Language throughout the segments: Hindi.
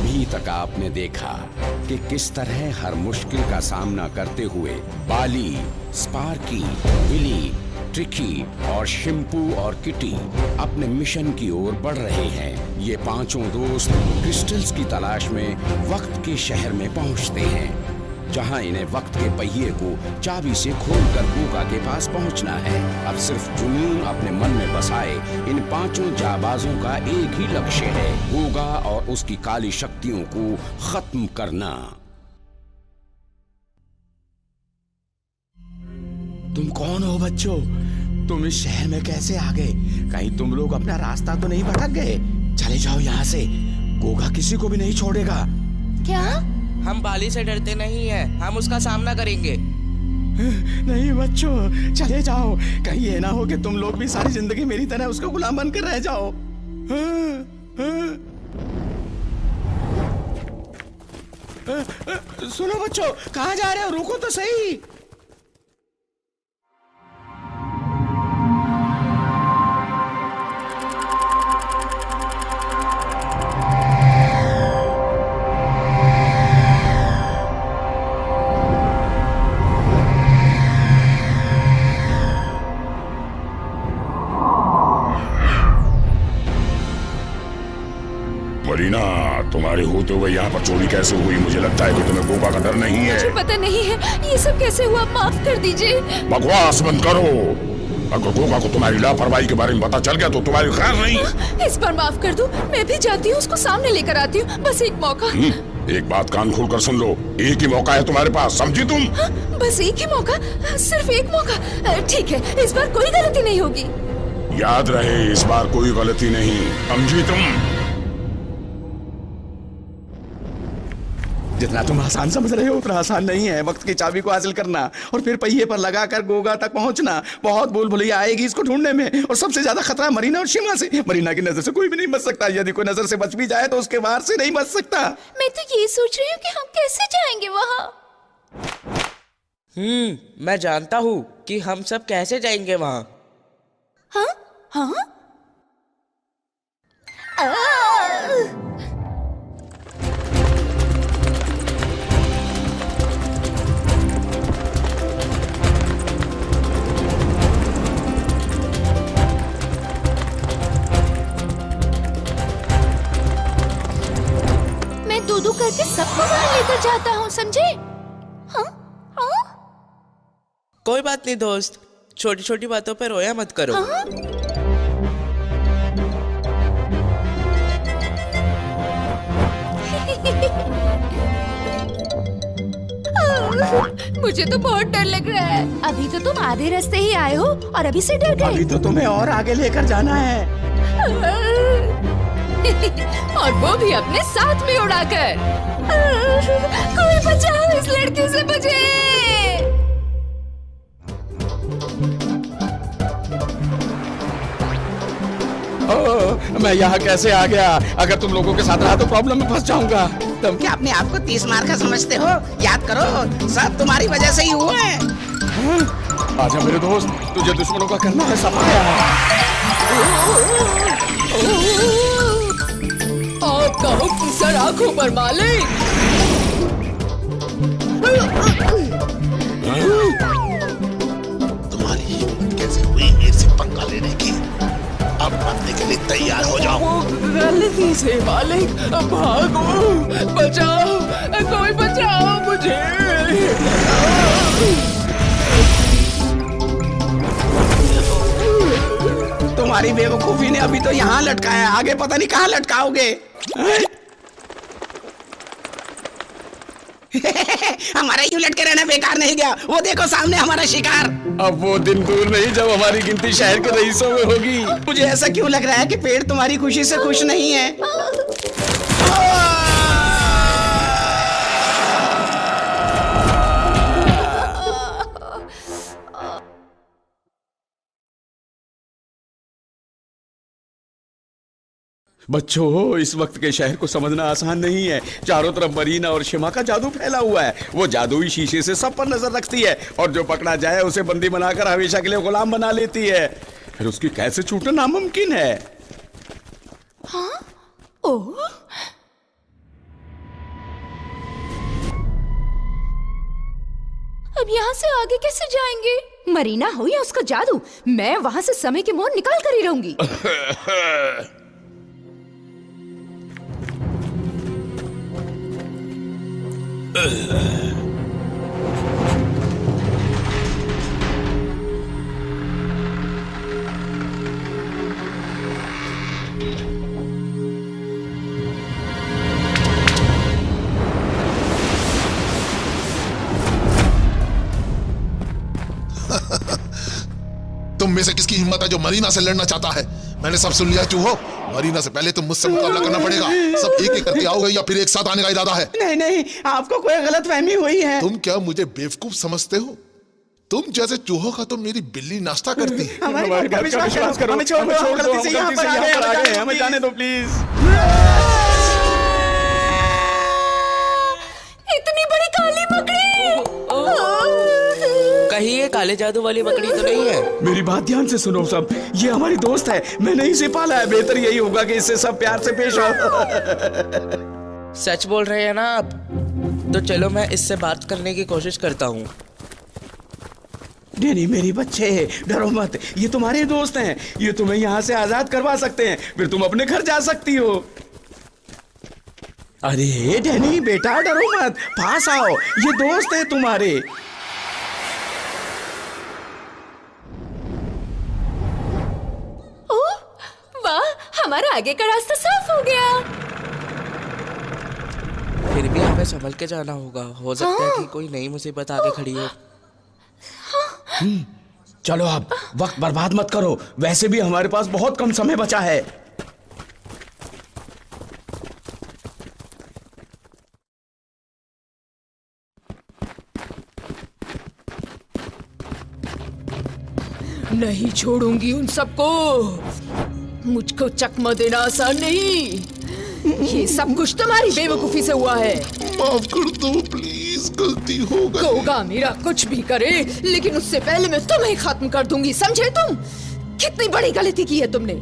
अभी तक आपने देखा कि किस तरह हर मुश्किल का सामना करते हुए बाली, स्पार्की, विली, ट्रिकी और शिम्पू और किटी अपने मिशन की ओर बढ़ रहे हैं। ये पांचों दोस्त क्रिस्टल्स की तलाश में वक्त के शहर में पहुंचते हैं, जहां इन्हें वक्त के पहिए को चाबी से खोलकर गोगा के पास पहुंचना है। अब सिर्फ जुनून अपने मन में बसाए इन पांचों जाबाजों का एक ही लक्ष्य है, गोगा और उसकी काली शक्तियों को खत्म करना। तुम कौन हो बच्चों? तुम इस शहर में कैसे आ गए? कहीं तुम लोग अपना रास्ता तो नहीं भटक गए? चले जाओ यहाँ से, गोगा किसी को भी नहीं छोड़ेगा। क्या? हम बाली से डरते नहीं हैं, हम उसका सामना करेंगे। नहीं बच्चों, चले जाओ, कहीं ये ना हो कि तुम लोग भी सारी जिंदगी मेरी तरह उसका गुलाम बनकर रह जाओ। सुनो बच्चों, कहाँ जा रहे हो? रुको तो सही। मरीना, तुम्हारे होते हुए यहाँ पर चोरी कैसे हुई? मुझे लगता है कि तुम्हें गोगा का डर नहीं है। मुझे पता नहीं है ये सब कैसे हुआ, माफ कर दीजिए। बकवास बंद करो। अगर गोगा को तुम्हारी लापरवाही के बारे में पता चल गया तो तुम्हारी खैर नहीं। इस बार माफ कर दो, मैं भी जाती हूँ, उसको सामने लेकर आती हूँ, बस एक मौका। एक बात कान खोलकर सुन लो, एक ही मौका है तुम्हारे पास, समझी तुम? बस एक ही मौका, सिर्फ एक मौका। ठीक है, इस बार कोई गलती नहीं होगी। याद रहे, इस बार कोई गलती नहीं, समझी तुम? जितना तुम आसान समझ रहे हो उतना आसान नहीं है वक्त की चाबी को हासिल करना और फिर पहिए पर लगाकर गोगा तक पहुंचना। बहुत भूल भुलैया आएगी इसको ढूंढने में, और सबसे ज्यादा खतरा मरीना और शिमा से। मरीना की नजर से कोई भी नहीं बच सकता, यदि कोई नजर से बच भी जाए तो उसके वार से नहीं बच सकता। मैं तो ये सोच रही हूँ कि हम कैसे जाएंगे वहाँ। मैं जानता हूँ कि हम सब कैसे जाएंगे वहाँ। हाँ हाँ। दो करके सबको वहां लेकर जाता हूँ, समझे? हाँ? हाँ? कोई बात नहीं दोस्त, छोटी छोटी बातों पर रोया मत करो। हाँ? मुझे तो बहुत डर लग रहा है। अभी तो तुम आधे रास्ते ही आए हो और अभी से डर गए। अभी तो तुम्हें और आगे लेकर जाना है। और वो भी अपने साथ में उड़ाकर। कोई बचाओ, इस लड़के से बचे। मैं यहाँ कैसे आ गया? अगर तुम लोगों के साथ रहा तो प्रॉब्लम में फंस जाऊंगा। तुम क्या अपने आप को 30 मार का समझते हो? याद करो, सब तुम्हारी वजह से ही हुआ है। आजा मेरे दोस्त, तुझे दुश्मनों का करना है सफाया। आपका हुक्म सर आंखों पर मालिक। तुम्हारी हिम्मत कैसे हुई मेरे से पंगा लेने की? अब मरने के लिए तैयार हो जाओ। गलती से मालिक, भागो, बचाओ, कोई बचाओ मुझे। तुम्हारी बेवकूफी ने अभी तो यहाँ लटकाया, आगे पता नहीं कहाँ लटकाओगे। हमारा यूं लटके रहना बेकार नहीं गया। वो देखो सामने हमारा शिकार। अब वो दिन दूर नहीं जब हमारी गिनती शहर के रईसों में होगी। मुझे ऐसा क्यों लग रहा है कि पेड़ तुम्हारी खुशी से खुश नहीं है? बच्चों, इस वक्त के शहर को समझना आसान नहीं है। चारों तरफ मरीना और शिमा का जादू फैला हुआ है। वो जादुई शीशे से सब पर नजर रखती है और जो पकड़ा जाए उसे बंदी बनाकर हमेशा के लिए गुलाम बना लेती है। फिर उसकी कैसे छूटना नामुमकिन है। हाँ? ओह, यहाँ से आगे कैसे जाएंगे? मरीना हो या उसका जादू, मैं वहाँ से समय की मोहर निकाल कर ही रहूंगी। तुम में से किसकी हिम्मत है जो मरीना से लड़ना चाहता है? मैंने सब सुन लिया चूहो। मरीना से पहले तुम मुझसे मुकाबला करना पड़ेगा। सब एक एक करके आओगे या फिर एक साथ आने का इरादा है? नहीं नहीं, आपको कोई गलतफहमी हुई है। तुम क्या मुझे बेवकूफ समझते हो? तुम जैसे चूहों का तो मेरी बिल्ली नाश्ता करती है। हमारे बात पर विश्वास करो, हमें छोड़ दो, हम गलती से यहाँ पर आ गए, हमें जाने दो प्लीज। इतनी बड़ी काली मकड़ी! कहीं ये काले जादू वाली बकरी तो नहीं है? मेरी बात ध्यान से सुनो सब, ये हमारी दोस्त है, मैंने इसे पाला है। बेहतर यही होगा कि इससे सब प्यार से पेश आओ। सच बोल रहे हैं ना आप? तो चलो मैं इससे बात करने की कोशिश करता हूँ। डैनी मेरी बच्चे, डरो मत, ये तुम्हारे दोस्त हैं, ये तुम्हें यहाँ से आजाद करवा सकते हैं, फिर तुम अपने घर जा सकती हो। अरे डैनी बेटा डरो मत, पास आओ, ये दोस्त है तुम्हारे। वाह, हमारा आगे का रास्ता साफ हो गया। फिर भी हमें संभल के जाना होगा, हो सकता है कि कोई नई मुसीबत आगे खड़ी हो। चलो अब वक्त बर्बाद मत करो, वैसे भी हमारे पास बहुत कम समय बचा है। नहीं छोड़ूंगी उन सबको, मुझको चकमा देना आसान नहीं। ये सब कुछ तुम्हारी बेवकूफी से हुआ है। माफ कर दो प्लीज, गलती हो गई। गोगा मेरा कुछ भी करे, लेकिन उससे पहले मैं तुम्हें खत्म कर दूंगी, समझे तुम? कितनी बड़ी गलती की है तुमने।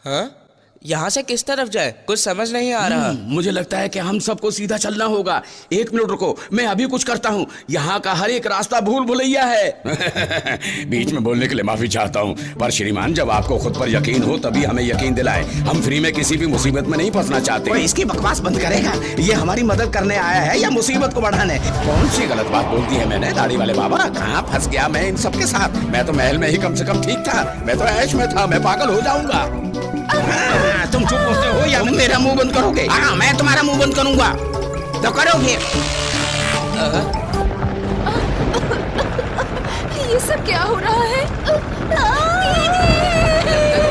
हाँ? यहाँ से किस तरफ जाए, कुछ समझ नहीं आ रहा। मुझे लगता है कि हम सबको सीधा चलना होगा। एक मिनट रुको, मैं अभी कुछ करता हूँ। यहाँ का हर एक रास्ता भूल भुलैया है। बीच में बोलने के लिए माफी चाहता हूँ, पर श्रीमान जब आपको खुद पर यकीन हो तभी हमें यकीन दिलाए। हम फ्री में किसी भी मुसीबत में नहीं फंसना चाहते। कोई इसकी बकवास बंद करेगा? ये हमारी मदद करने आया है या मुसीबत को बढ़ाने? कौन सी गलत बात बोलती है मैंने? दाढ़ी वाले बाबा, कहाँ फंस गया मैं इन सबके साथ? मैं तो महल में ही कम से कम ठीक था, मैं तो ऐश में था, मैं पागल हो जाऊंगा। तुम चुप होते हो या मेरा मुंह बंद करोगे? हाँ, मैं तुम्हारा मुंह बंद करूंगा तो करोगे। ये सब क्या हो रहा है?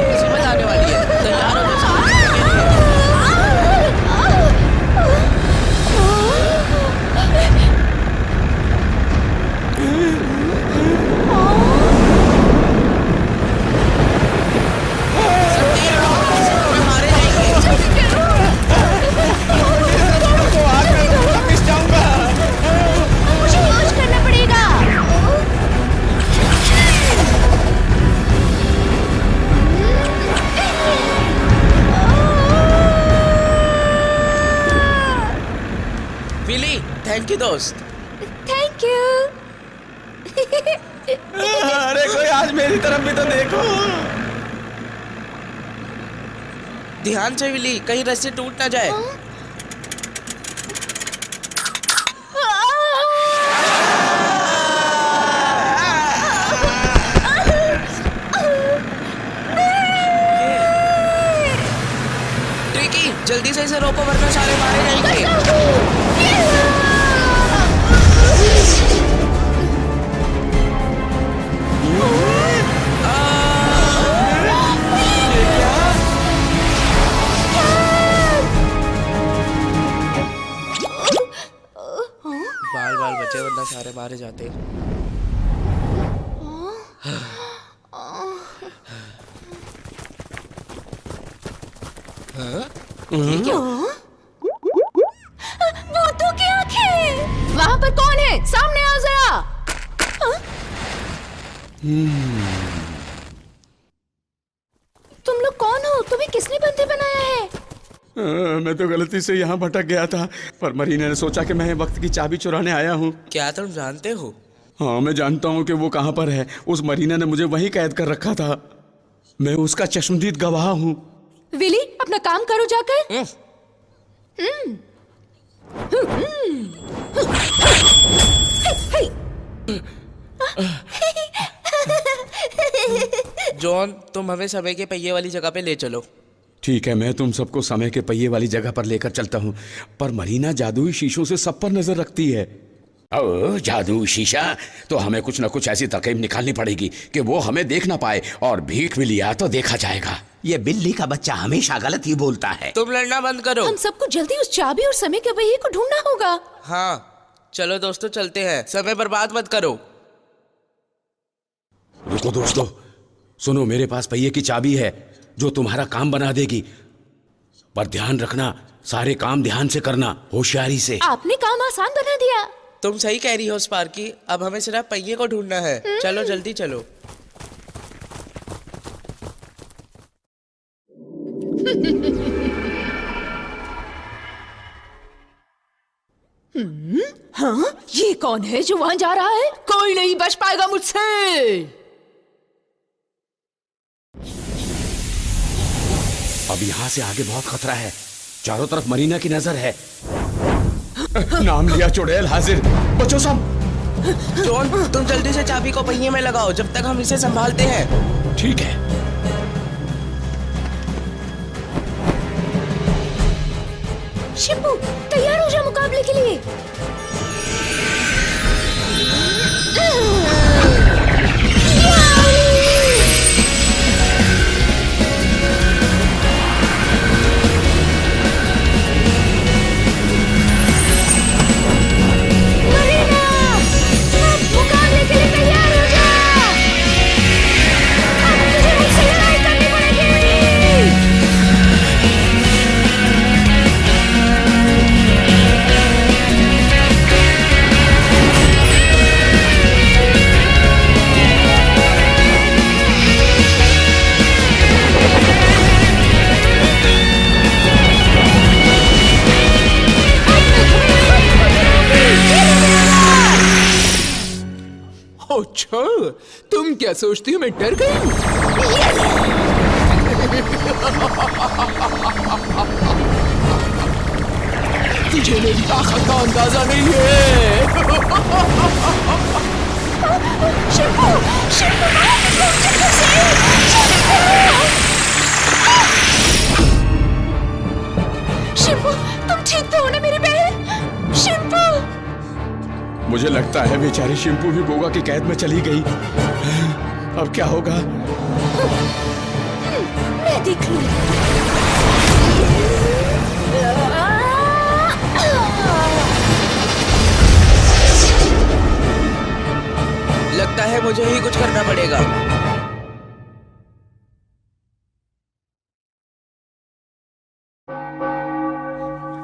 मुसीबत आने वाली है, तैयार हो जाओ। मुझे यूज करना पड़ेगा। विली, थैंक यू दोस्त। Thank you. अरे कोई आज मेरी तरफ भी तो देखो। ध्यान से विली, कहीं रस्सी टूट ना जाए। ट्रिकी, जल्दी से इसे रोको वरना सारे मारे जाएंगे। बाल बाल बचे वरना सारे मारे जाते। ये क्या? भूतों की आंखें! वहां पर कौन है? सामने आओ जरा। तुम मैं तो गलती से यहाँ भटक गया था, पर मरीना ने सोचा कि मैं वक्त की चाबी चुराने आया हूँ। क्या तुम जानते हो? हाँ, मैं जानता हूँ कि वो कहाँ पर है। उस मरीना ने मुझे वहीं कैद कर रखा था। मैं उसका चश्मदीद गवाह हूँ। विली, अपना काम करो जाकर। जॉन, तुम हमें समय के पहिए वाली जगह पे ले चलो। ठीक है, मैं तुम सबको समय के पहिए वाली जगह पर लेकर चलता हूँ, पर मरीना जादुई शीशों से सब पर नजर रखती है। ओ, जादुई शीशा, तो हमें कुछ न कुछ ऐसी तरकीब निकालनी पड़ेगी कि वो हमें देख ना पाए, और भीख भी लिया तो देखा जाएगा। ये बिल्ली का बच्चा हमेशा गलत ही बोलता है। तुम लड़ना बंद करो। हम सबको जल्दी उस चाबी और समय के पहिए को ढूंढना होगा। हाँ चलो दोस्तों, चलते हैं। समय बर्बाद मत करो। रुको दोस्तों, सुनो, मेरे पास पहिए की चाबी है जो तुम्हारा काम बना देगी, पर ध्यान रखना, सारे काम ध्यान से करना, होशियारी से। आपने काम आसान बना दिया। तुम सही कह रही हो स्पार्की, अब हमें सिर्फ पहिए को ढूंढना है। चलो जल्दी चलो। हाँ, ये कौन है जो वहां जा रहा है? कोई नहीं बच पाएगा मुझसे। अब यहाँ से आगे बहुत खतरा है, चारों तरफ मरीना की नजर है। नाम लिया चुड़ैल हाजिर, बचो सब। जॉन, तुम जल्दी से चाबी को पहिए में लगाओ जब तक हम इसे संभालते हैं। ठीक है। शिंपू, तैयार हो जा मुकाबले के लिए। अच्छा, तुम क्या सोचती हो मैं डर गई? तुझे मेरी ताकत का अंदाजा नहीं है। शिंपू, शिंपू, शिंपू, तुम ठीक तो हो ना मेरी बहन? शिंपू, मुझे लगता है बेचारी शिंपू भी गोगा की कैद में चली गई। अब क्या होगा? मैं देख लूं। लगता है मुझे ही कुछ करना पड़ेगा।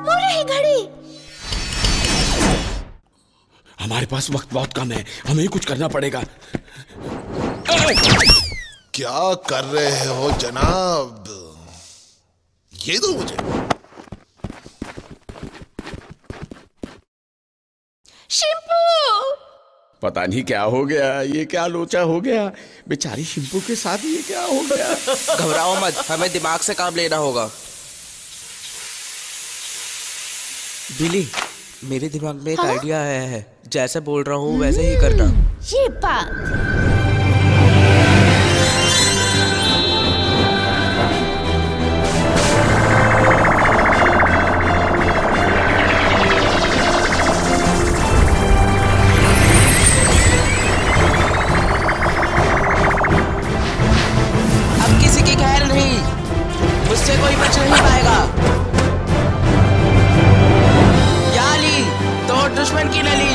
हो रही घड़ी। हमारे पास वक्त बहुत कम है, हमें ही कुछ करना पड़ेगा। क्या कर रहे हो जनाब? ये दो मुझे। शिंपू, पता नहीं क्या हो गया, ये क्या लोचा हो गया बेचारी शिंपू के साथ, ये क्या हो गया? घबराओ मत, हमें दिमाग से काम लेना होगा। बिली, मेरे दिमाग में एक आइडिया आया है। जैसे बोल रहा हूँ वैसे ही करना। ये बात। अब किसी की खैर नहीं, मुझसे कोई बच नहीं पाएगा। दुश्मन की नली।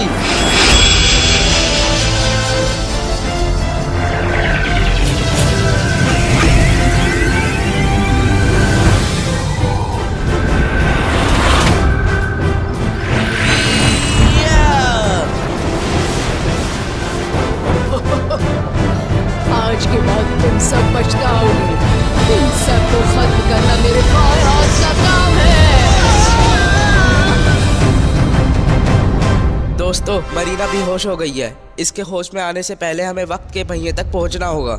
दोस्तों, मरीना बेहोश हो गई है। इसके होश में आने से पहले हमें वक्त के पहिए तक पहुंचना होगा।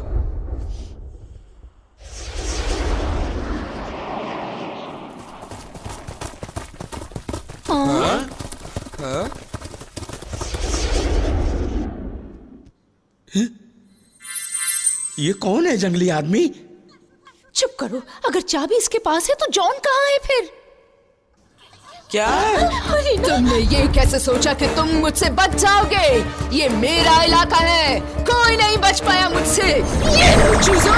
ये कौन है जंगली आदमी? चुप करो, अगर चाबी इसके पास है तो जॉन कहाँ है फिर? क्या? अरे तुमने ये कैसे सोचा कि तुम मुझसे बच जाओगे? ये मेरा इलाका है, कोई नहीं बच पाया मुझसे। ये लो चूजो।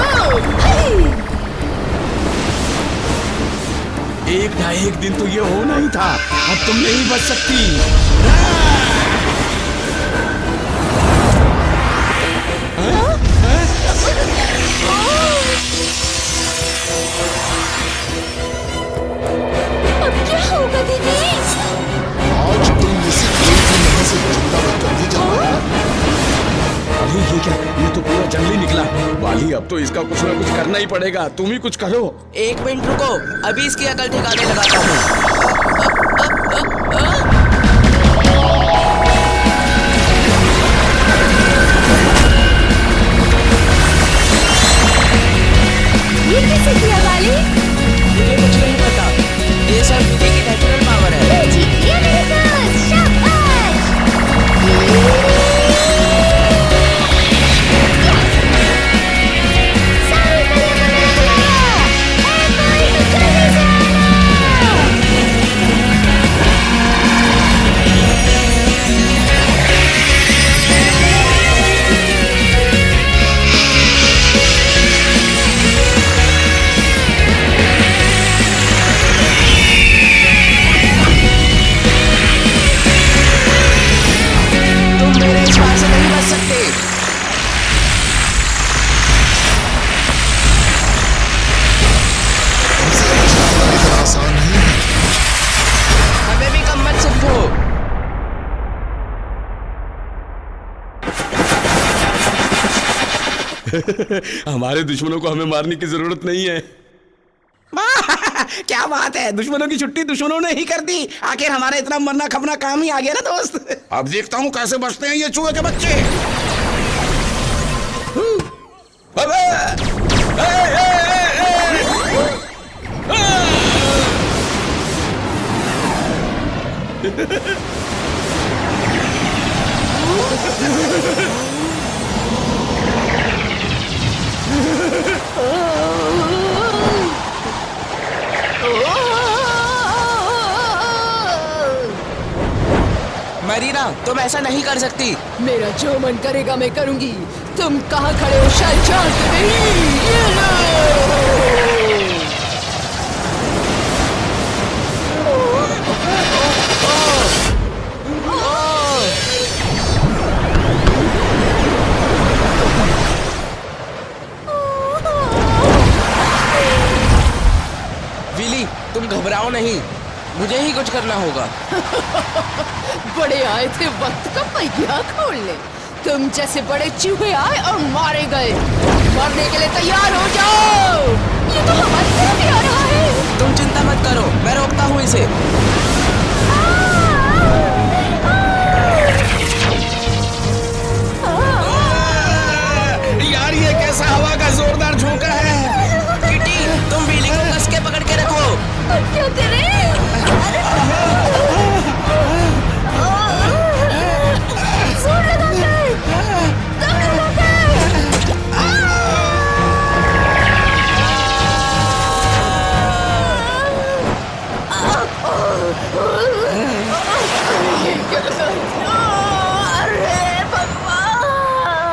एक ना एक दिन तो ये होना ही था। अब तुम नहीं बच सकती। अब क्या होगा दीदी? आज तुम इसी खेल की मदद से जिंदा बचकर नहीं जा पाएगा। अरे ये क्या? ये तो पूरा जंगली निकला। वाली, अब तो इसका कुछ ना कुछ करना ही पड़ेगा। तुम ही कुछ करो। 1 मिनट रुको, अभी इसकी अकल ठिकाने लगाता हूँ। ये कैसे किया वाली? मुझे कुछ नहीं पता, ये सब विधि की नेचुरल पावर है। आसान नहीं है। हमें भी कम मत समझो। हमारे दुश्मनों को हमें मारने की जरूरत नहीं है। क्या बात है, दुश्मनों की छुट्टी दुश्मनों ने ही कर दी। आखिर हमारा इतना मरना खपना काम ही आ गया ना दोस्त। अब देखता हूँ कैसे बचते हैं ये चूहे के बच्चे। मरीना, तुम ऐसा नहीं कर सकती। मेरा जो मन करेगा मैं करूंगी। तुम कहाँ खड़े हो? शायद जानते नहीं। ये लो। विली, तुम घबराओ नहीं, मुझे ही कुछ करना होगा। बड़े आए थे वक्त का पहिया खोलने। तुम जैसे बड़े चूहे आए और मारे गए। मरने के लिए तैयार हो जाओ। ये तो हमारी तरफ ही आ रहा है। तुम चिंता मत करो, मैं रोकता हूँ इसे।